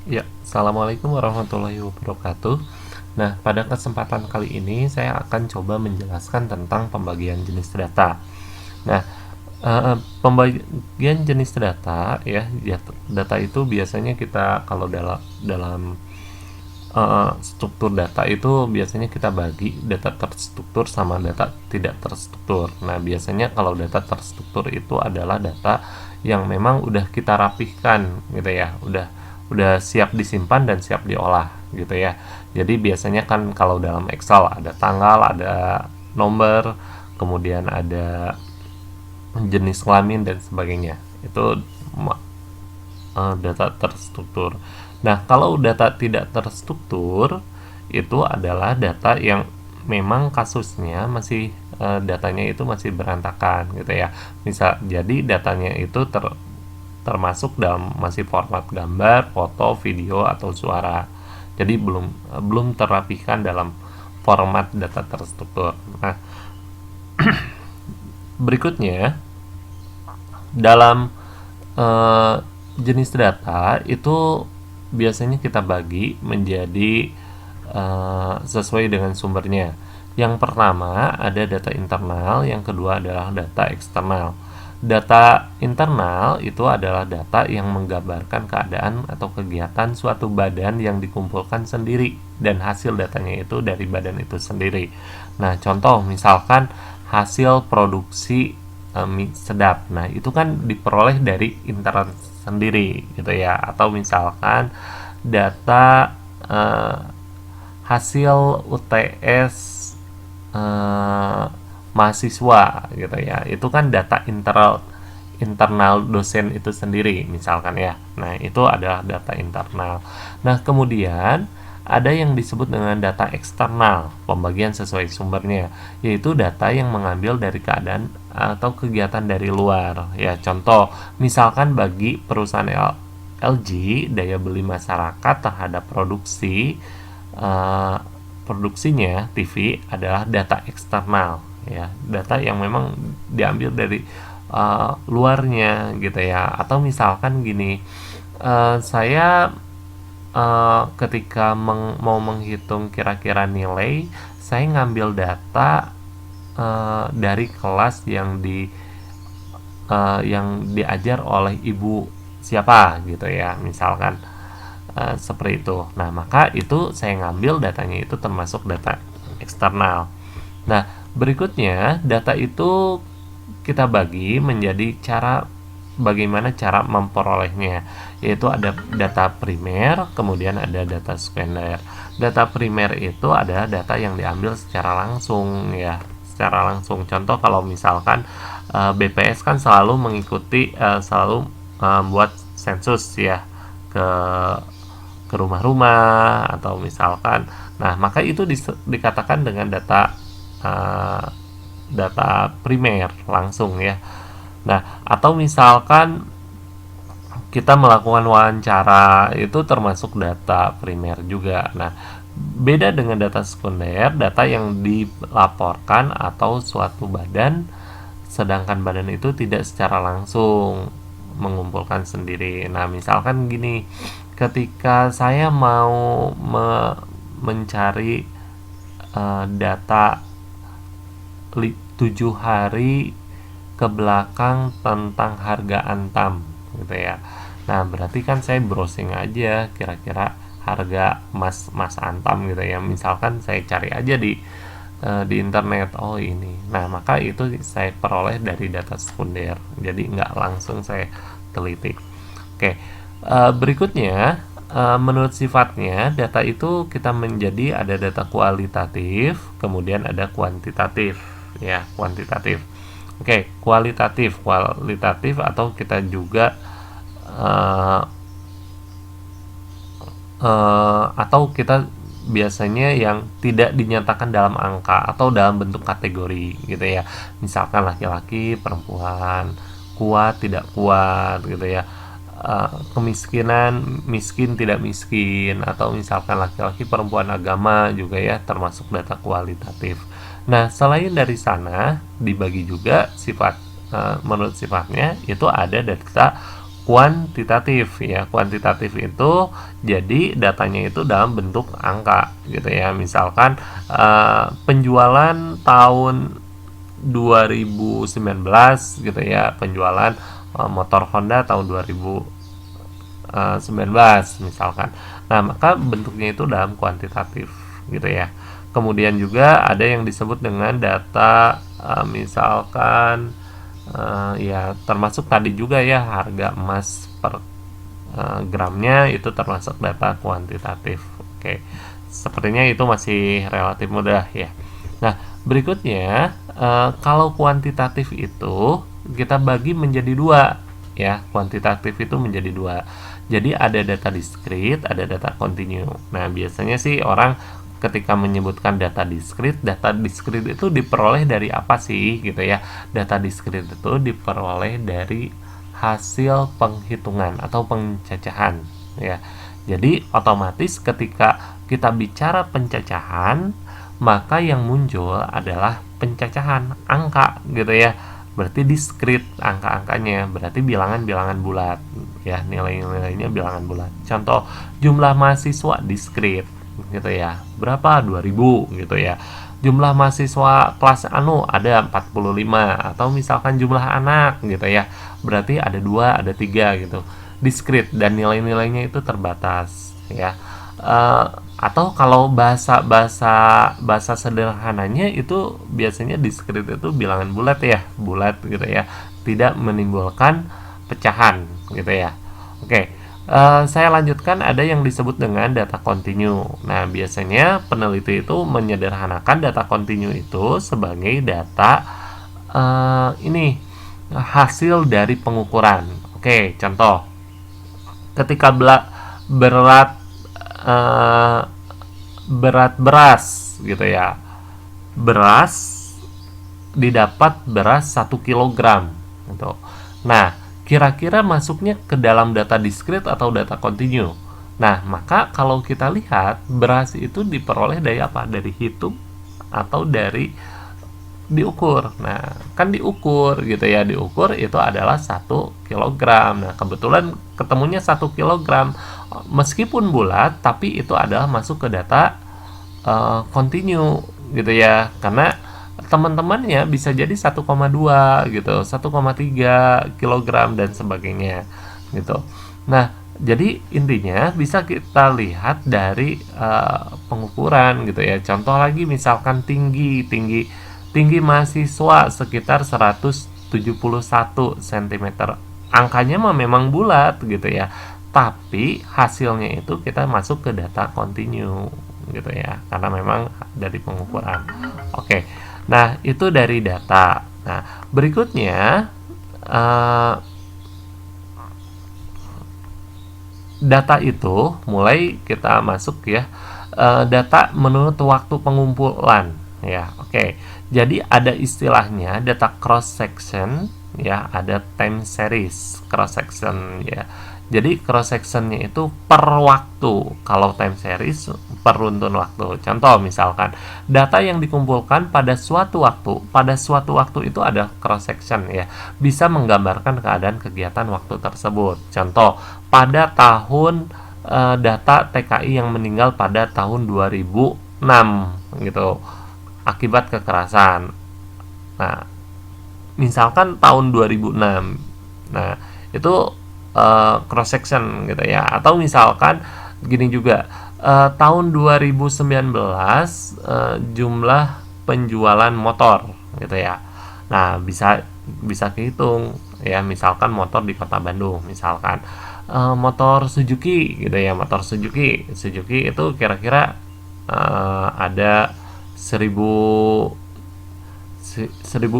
Ya, Assalamualaikum warahmatullahi wabarakatuh. Nah, pada kesempatan kali ini saya akan coba menjelaskan tentang pembagian jenis data. Nah, pembagian jenis data ya, data itu biasanya kita kalau dalam struktur data itu biasanya kita bagi data terstruktur sama data tidak terstruktur. Nah, biasanya kalau data terstruktur itu adalah data yang memang udah kita rapihkan gitu ya, udah siap disimpan dan siap diolah gitu ya. Jadi biasanya kan kalau dalam Excel ada tanggal, ada nomor, kemudian ada jenis kelamin dan sebagainya. Itu data terstruktur. Nah, kalau data tidak terstruktur itu adalah data yang memang kasusnya masih datanya itu masih berantakan gitu ya. Misal jadi datanya itu termasuk dalam masih format gambar, foto, video atau suara. Jadi belum terapihkan dalam format data terstruktur. Nah, berikutnya dalam eh, jenis data itu biasanya kita bagi menjadi sesuai dengan sumbernya. Yang pertama ada data internal, yang kedua adalah data eksternal. Data internal itu adalah data yang menggambarkan keadaan atau kegiatan suatu badan yang dikumpulkan sendiri dan hasil datanya itu dari badan itu sendiri. Nah, contoh misalkan hasil produksi mie sedap. Nah, itu kan diperoleh dari internet sendiri gitu ya. Atau misalkan data eh, hasil UTS eh, mahasiswa gitu ya. Itu kan data internal dosen itu sendiri misalkan ya. Nah, itu adalah data internal. Nah, kemudian ada yang disebut dengan data eksternal, pembagian sesuai sumbernya, yaitu data yang mengambil dari keadaan atau kegiatan dari luar. Ya, contoh, misalkan bagi perusahaan LG, daya beli masyarakat terhadap eh, produksinya TV adalah data eksternal, ya, data yang memang diambil dari luarnya gitu ya. Atau misalkan gini, saya ketika mau menghitung kira-kira nilai, saya ngambil data dari kelas yang diajar oleh ibu siapa gitu ya, misalkan seperti itu. Nah, maka itu saya ngambil datanya itu termasuk data eksternal. Nah, berikutnya data itu kita bagi menjadi bagaimana cara memperolehnya, yaitu ada data primer, kemudian ada data sekunder. Data primer itu adalah data yang diambil secara langsung ya, secara langsung. Contoh kalau misalkan BPS kan selalu buat sensus ya, ke rumah-rumah atau misalkan. Nah, maka itu dikatakan dengan uh, data primer langsung ya. Nah, atau misalkan kita melakukan wawancara, itu termasuk data primer juga. Nah, beda dengan data sekunder, data yang dilaporkan atau suatu badan, sedangkan badan itu tidak secara langsung mengumpulkan sendiri. Nah, misalkan gini, ketika saya mau mencari data 7 hari ke belakang tentang harga Antam gitu ya. Nah, berarti kan saya browsing aja kira-kira harga emas Antam gitu ya. Misalkan saya cari aja di internet, oh ini. Nah, maka itu saya peroleh dari data sekunder. Jadi nggak langsung saya teliti. Oke, berikutnya menurut sifatnya data itu kita menjadi ada data kualitatif, kemudian ada kuantitatif ya, kuantitatif. Oke, kualitatif atau kita juga eh, atau kita biasanya yang tidak dinyatakan dalam angka atau dalam bentuk kategori gitu ya. Misalkan laki-laki, perempuan, kuat, tidak kuat gitu ya. Kemiskinan, miskin, tidak miskin, atau misalkan laki-laki, perempuan, agama juga ya, termasuk data kualitatif. Nah, selain dari sana dibagi juga menurut sifatnya itu ada data kuantitatif ya. Kuantitatif itu jadi datanya itu dalam bentuk angka gitu ya. Misalkan penjualan tahun 2019 gitu ya, penjualan motor Honda tahun 2019 misalkan. Nah, maka bentuknya itu dalam kuantitatif gitu ya. Kemudian juga ada yang disebut dengan data misalkan ya termasuk tadi juga ya, harga emas per gramnya itu termasuk data kuantitatif. Oke, sepertinya itu masih relatif mudah ya. Nah, berikutnya kalau kuantitatif itu kita bagi menjadi dua ya. Kuantitatif itu menjadi dua. Jadi ada data diskrit, ada data kontinu. Nah, biasanya sih orang ketika menyebutkan data diskrit itu diperoleh dari apa sih gitu ya. Data diskrit itu diperoleh dari hasil penghitungan atau pencacahan ya. Jadi otomatis ketika kita bicara pencacahan, maka yang muncul adalah pencacahan angka gitu ya. Berarti diskrit angka-angkanya, berarti bilangan-bilangan bulat ya, nilai-nilainya bilangan bulat. Contoh, jumlah mahasiswa diskrit gitu ya, berapa? 2000 gitu ya. Jumlah mahasiswa kelas anu ada 45, atau misalkan jumlah anak gitu ya, berarti ada 2, ada 3 gitu. Diskrit dan nilai-nilainya itu terbatas ya. Atau kalau bahasa sederhananya itu biasanya diskrit itu bilangan bulat ya, bulat gitu ya, tidak menimbulkan pecahan gitu ya. Oke. Saya lanjutkan, ada yang disebut dengan data kontinu. Nah, biasanya peneliti itu menyederhanakan data kontinu itu sebagai data ini hasil dari pengukuran. Oke, contoh, ketika berat beras gitu ya, beras didapat beras 1 kilogram gitu. Nah, kira-kira masuknya ke dalam data diskrit atau data kontinu. Nah, maka kalau kita lihat beras itu diperoleh dari apa? Dari hitung atau dari diukur. Nah, kan diukur gitu ya, diukur itu adalah 1 kilogram. Nah, kebetulan ketemunya 1 kilogram. Meskipun bulat, tapi itu adalah masuk ke data kontinu gitu ya. Karena teman-temannya bisa jadi 1,2 gitu, 1,3 kilogram dan sebagainya gitu. Nah, jadi intinya bisa kita lihat dari pengukuran gitu ya. Contoh lagi, misalkan tinggi mahasiswa sekitar 171 cm. Angkanya memang bulat gitu ya, tapi hasilnya itu kita masuk ke data kontinu gitu ya, karena memang dari pengukuran. Oke. Nah, itu dari data. Nah, berikutnya data itu mulai kita masuk ya, data menurut waktu pengumpulan ya. Oke. Jadi ada istilahnya data cross section ya, ada time series cross section ya. Jadi cross sectionnya itu per waktu, kalau time series per runtun waktu. Contoh misalkan data yang dikumpulkan pada suatu waktu itu ada cross section ya, bisa menggambarkan keadaan kegiatan waktu tersebut. Contoh, pada tahun data TKI yang meninggal pada tahun 2006 gitu akibat kekerasan. Nah, misalkan tahun 2006. Nah, itu cross section gitu ya. Atau misalkan gini juga, tahun 2019 jumlah penjualan motor gitu ya. Nah, bisa kehitung ya, misalkan motor di Kota Bandung, misalkan motor Suzuki gitu ya, motor Suzuki itu kira-kira ada 1000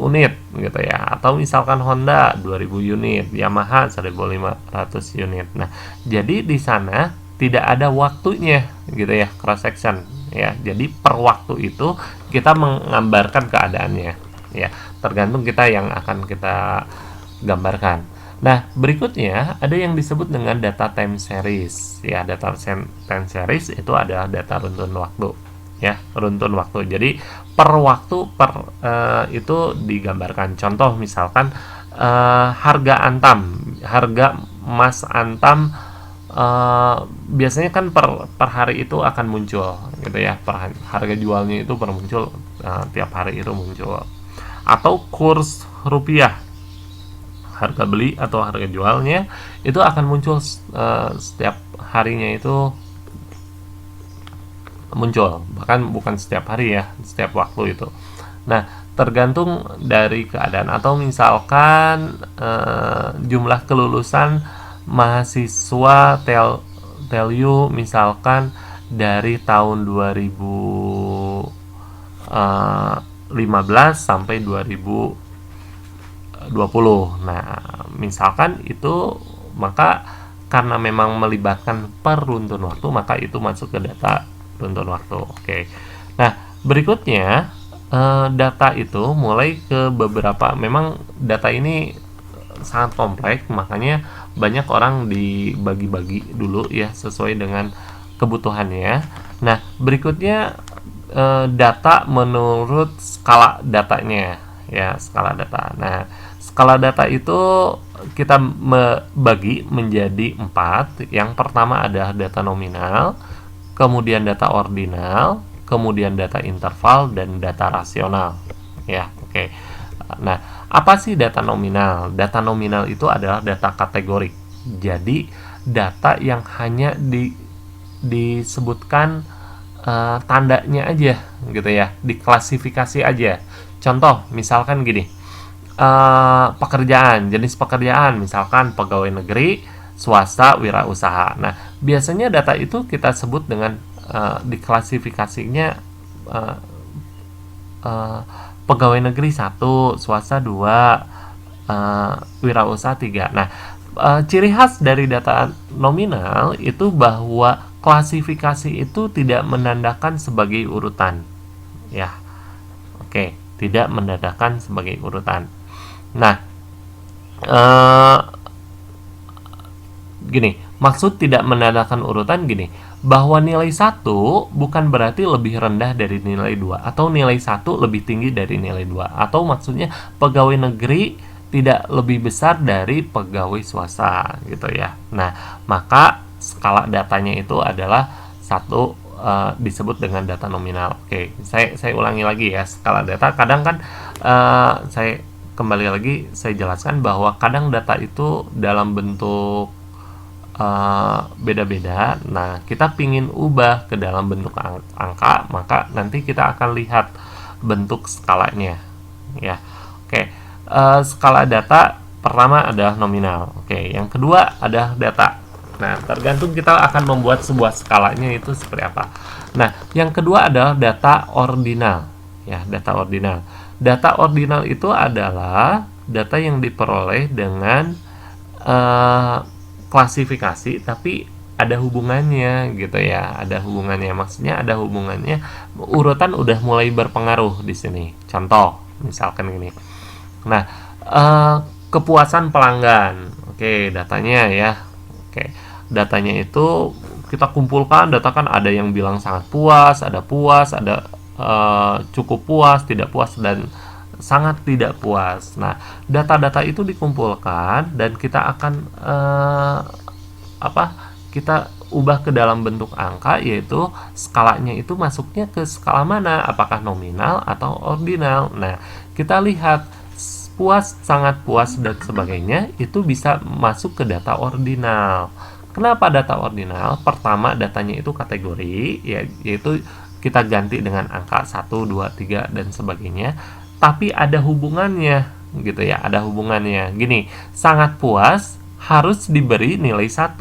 unit gitu ya. Atau misalkan Honda 2000 unit, Yamaha 1500 unit. Nah, jadi di sana tidak ada waktunya gitu ya, cross section ya. Jadi per waktu itu kita menggambarkan keadaannya ya, tergantung kita yang akan kita gambarkan. Nah, berikutnya ada yang disebut dengan data time series ya. Data time series itu adalah data runtun waktu ya, runtun waktu. Jadi per waktu itu digambarkan. Contoh misalkan harga Antam, harga Mas Antam biasanya kan per hari itu akan muncul gitu ya, harga jualnya itu muncul tiap hari itu muncul, atau kurs rupiah, harga beli atau harga jualnya itu akan muncul setiap harinya itu muncul, bahkan bukan setiap hari ya, setiap waktu itu. Nah, tergantung dari keadaan, atau misalkan jumlah kelulusan mahasiswa TELU misalkan dari tahun 2015 sampai 2020. Nah, misalkan itu, maka karena memang melibatkan per runtun waktu, maka itu masuk ke data runtun waktu. Oke. Nah, berikutnya data itu mulai ke beberapa, memang data ini sangat kompleks, makanya banyak orang dibagi-bagi dulu ya sesuai dengan kebutuhannya. Nah, berikutnya data menurut skala datanya ya, skala data. Nah, skala data itu kita bagi menjadi 4. Yang pertama adalah data nominal, kemudian data ordinal, kemudian data interval, dan data rasional ya. Oke. Nah, apa sih data nominal? Data nominal itu adalah data kategorik. Jadi data yang hanya disebutkan tandanya aja gitu ya, diklasifikasi aja. Contoh misalkan gini, pekerjaan, jenis pekerjaan misalkan pegawai negeri, swasta, wirausaha. Nah, biasanya data itu kita sebut dengan diklasifikasinya pegawai negeri 1, swasta 2, wirausaha 3. Nah, ciri khas dari data nominal itu bahwa klasifikasi itu tidak menandakan sebagai urutan ya. Oke, tidak menandakan sebagai urutan. Nah, gini, maksud tidak menandakan urutan gini, bahwa nilai 1 bukan berarti lebih rendah dari nilai 2, atau nilai 1 lebih tinggi dari nilai 2, atau maksudnya pegawai negeri tidak lebih besar dari pegawai swasta gitu ya. Nah, maka skala datanya itu adalah satu, disebut dengan data nominal. Oke, saya ulangi lagi ya, skala data. Kadang kan saya kembali lagi saya jelaskan bahwa kadang data itu dalam bentuk beda-beda. Nah, kita pingin ubah ke dalam bentuk angka, maka nanti kita akan lihat bentuk skalanya ya. Oke, skala data pertama adalah nominal. Oke, yang kedua adalah data. Nah, tergantung kita akan membuat sebuah skalanya itu seperti apa. Nah, yang kedua adalah data ordinal ya, data ordinal. Data ordinal itu adalah data yang diperoleh dengan klasifikasi tapi ada hubungannya gitu ya, ada hubungannya, maksudnya ada hubungannya, urutan udah mulai berpengaruh di sini. Contoh misalkan gini. Nah, kepuasan pelanggan. Oke, datanya ya. Oke, datanya itu kita kumpulkan, data kan ada yang bilang sangat puas, ada cukup puas, tidak puas, dan sangat tidak puas. Nah, data-data itu dikumpulkan dan kita akan kita ubah ke dalam bentuk angka, yaitu skalanya itu masuknya ke skala mana, apakah nominal atau ordinal. Nah, kita lihat puas, sangat puas, dan sebagainya itu bisa masuk ke data ordinal. Kenapa data ordinal? Pertama, datanya itu kategori ya, yaitu kita ganti dengan angka 1, 2, 3 dan sebagainya, tapi ada hubungannya gitu ya, ada hubungannya. Gini, sangat puas harus diberi nilai 1,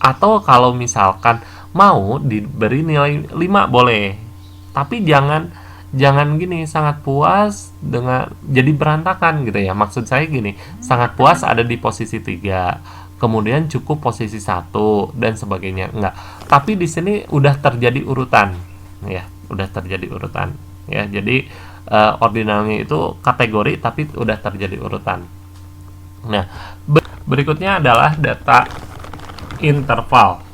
atau kalau misalkan mau diberi nilai 5 boleh, tapi jangan gini, sangat puas dengan jadi berantakan gitu ya. Maksud saya gini, sangat puas ada di posisi 3, kemudian cukup posisi 1 dan sebagainya, enggak. Tapi di sini udah terjadi urutan ya, udah terjadi urutan ya. Jadi ordinalnya itu kategori tapi udah terjadi urutan. Nah, berikutnya adalah data interval.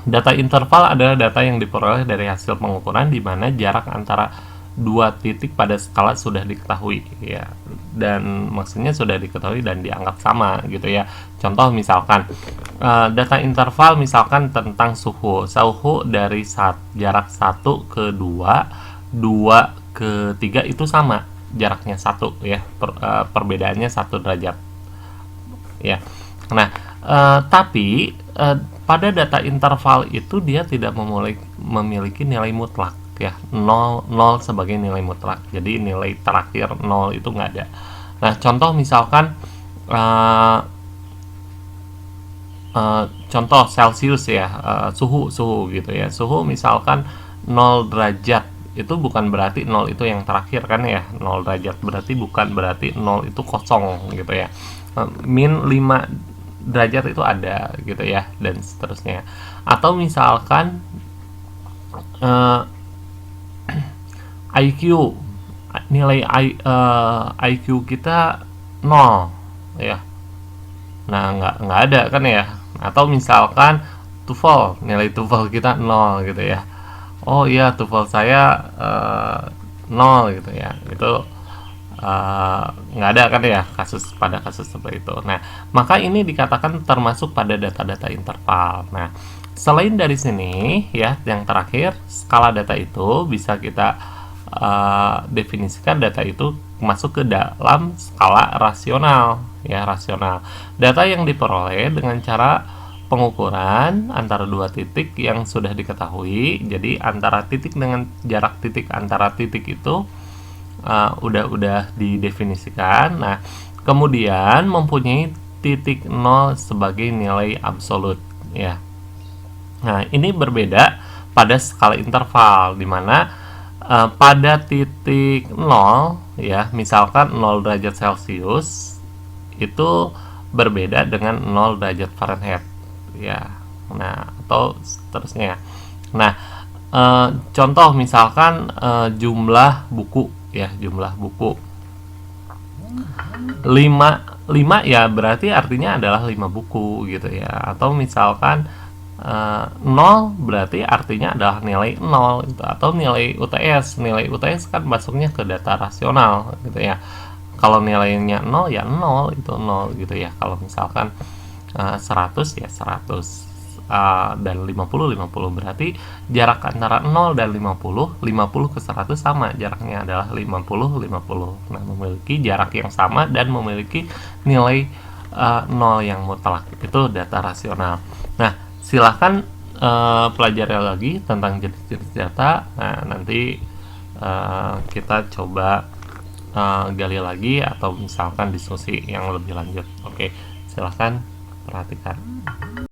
Data interval adalah data yang diperoleh dari hasil pengukuran di mana jarak antara dua titik pada skala sudah diketahui ya, dan maksudnya sudah diketahui dan dianggap sama gitu ya. Contoh misalkan data interval misalkan tentang suhu dari jarak 1 ke 2 ke 3 itu sama jaraknya 1 ya, perbedaannya 1 derajat ya. Nah, tapi pada data interval itu dia tidak memiliki nilai mutlak ya, 0 sebagai nilai mutlak. Jadi nilai terakhir 0 itu nggak ada. Nah, contoh misalkan contoh Celcius ya, suhu gitu ya. Suhu misalkan 0 derajat itu bukan berarti 0 itu yang terakhir kan ya. 0 derajat bukan berarti 0 itu kosong gitu ya. Min 5 derajat itu ada gitu ya, dan seterusnya. Atau misalkan IQ, nilai IQ kita 0 ya. Nah, nggak ada kan ya. Atau misalkan TOEFL, nilai TOEFL kita 0 gitu ya. Oh iya, TOEFL saya 0 gitu ya. Itu nggak ada kan ya pada kasus seperti itu. Nah, maka ini dikatakan termasuk pada data-data interval. Nah, selain dari sini ya, yang terakhir, skala data itu bisa kita definisikan data itu masuk ke dalam skala rasional ya, rasional. Data yang diperoleh dengan cara pengukuran antara dua titik yang sudah diketahui. Jadi antara titik dengan jarak titik antara titik itu udah didefinisikan. Nah, kemudian mempunyai titik 0 sebagai nilai absolut ya. Nah, ini berbeda pada skala interval, di mana pada titik 0 ya, misalkan 0 derajat Celcius itu berbeda dengan 0 derajat Fahrenheit ya. Nah, atau seterusnya. Nah, contoh misalkan jumlah buku ya, jumlah buku 5 ya, berarti artinya adalah 5 buku gitu ya. Atau misalkan 0 berarti artinya adalah nilai 0 gitu. Atau nilai UTS kan masuknya ke data rasional gitu ya. Kalau nilainya 0 ya 0, itu 0 gitu ya. Kalau misalkan 100 ya 100, dan 50 berarti jarak antara 0 dan 50 ke 100 sama, jaraknya adalah 50. Nah, memiliki jarak yang sama dan memiliki nilai 0 yang mutlak. Itu data rasional. Nah, silahkan pelajari lagi tentang jenis-jenis data. Nah, nanti kita coba gali lagi atau misalkan diskusi yang lebih lanjut. Oke, silahkan perhatikan.